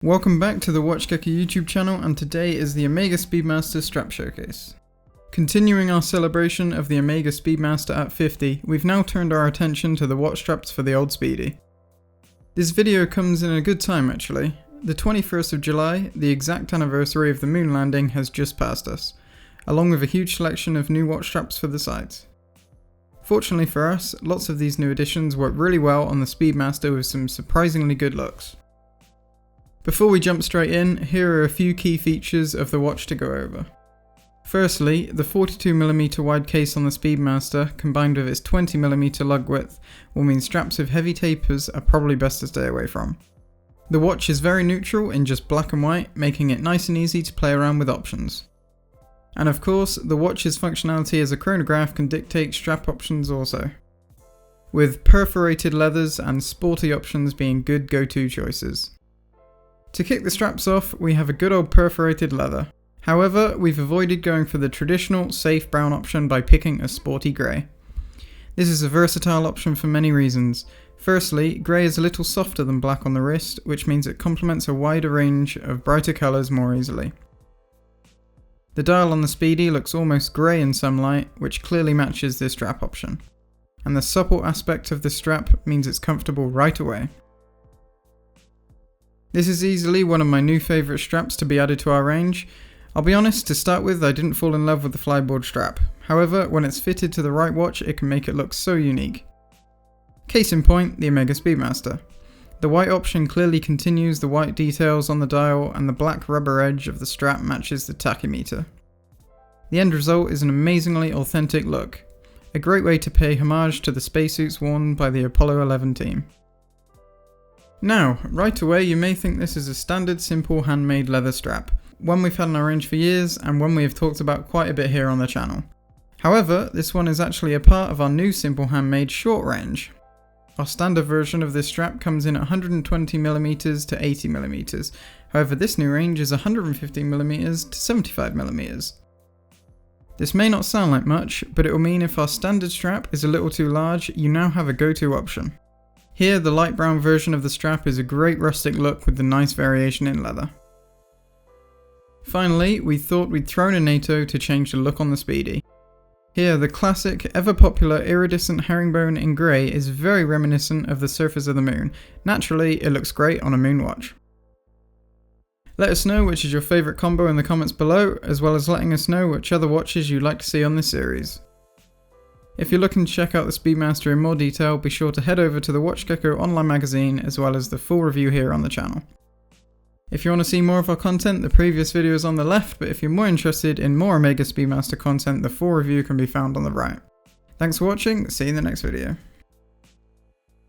Welcome back to the WatchGecko YouTube channel, and today is the Omega Speedmaster strap showcase. Continuing our celebration of the Omega Speedmaster at 50, we've now turned our attention to the watch straps for the old Speedy. This video comes in a good time actually. The 21st of July, the exact anniversary of the moon landing, has just passed us, along with a huge selection of new watch straps for the site. Fortunately for us, lots of these new additions work really well on the Speedmaster with some surprisingly good looks. Before we jump straight in, here are a few key features of the watch to go over. Firstly, the 42mm wide case on the Speedmaster combined with its 20mm lug width will mean straps with heavy tapers are probably best to stay away from. The watch is very neutral in just black and white, making it nice and easy to play around with options. And of course, the watch's functionality as a chronograph can dictate strap options also, with perforated leathers and sporty options being good go-to choices. To kick the straps off, we have a good old perforated leather. However, we've avoided going for the traditional, safe brown option by picking a sporty grey. This is a versatile option for many reasons. Firstly, grey is a little softer than black on the wrist, which means it complements a wider range of brighter colours more easily. The dial on the Speedy looks almost grey in some light, which clearly matches this strap option. And the supple aspect of the strap means it's comfortable right away. This is easily one of my new favourite straps to be added to our range. I'll be honest, to start with I didn't fall in love with the Flyboard strap. However, when it's fitted to the right watch it can make it look so unique. Case in point, the Omega Speedmaster. The white option clearly continues the white details on the dial, and the black rubber edge of the strap matches the tachymeter. The end result is an amazingly authentic look. A great way to pay homage to the spacesuits worn by the Apollo 11 team. Now, right away you may think this is a standard simple handmade leather strap, one we've had in our range for years and one we have talked about quite a bit here on the channel. However, this one is actually a part of our new simple handmade short range. Our standard version of this strap comes in at 120mm to 80mm, however this new range is 115mm to 75mm. This may not sound like much, but it will mean if our standard strap is a little too large, you now have a go-to option. Here, the light brown version of the strap is a great rustic look with the nice variation in leather. Finally, we thought we'd throw in a NATO to change the look on the Speedy. Here, the classic, ever popular iridescent herringbone in grey is very reminiscent of the surface of the moon. Naturally, it looks great on a moon watch. Let us know which is your favourite combo in the comments below, as well as letting us know which other watches you'd like to see on this series. If you're looking to check out the Speedmaster in more detail, be sure to head over to the WatchGecko online magazine as well as the full review here on the channel. If you want to see more of our content, the previous video is on the left, but if you're more interested in more Omega Speedmaster content, the full review can be found on the right. Thanks for watching, see you in the next video.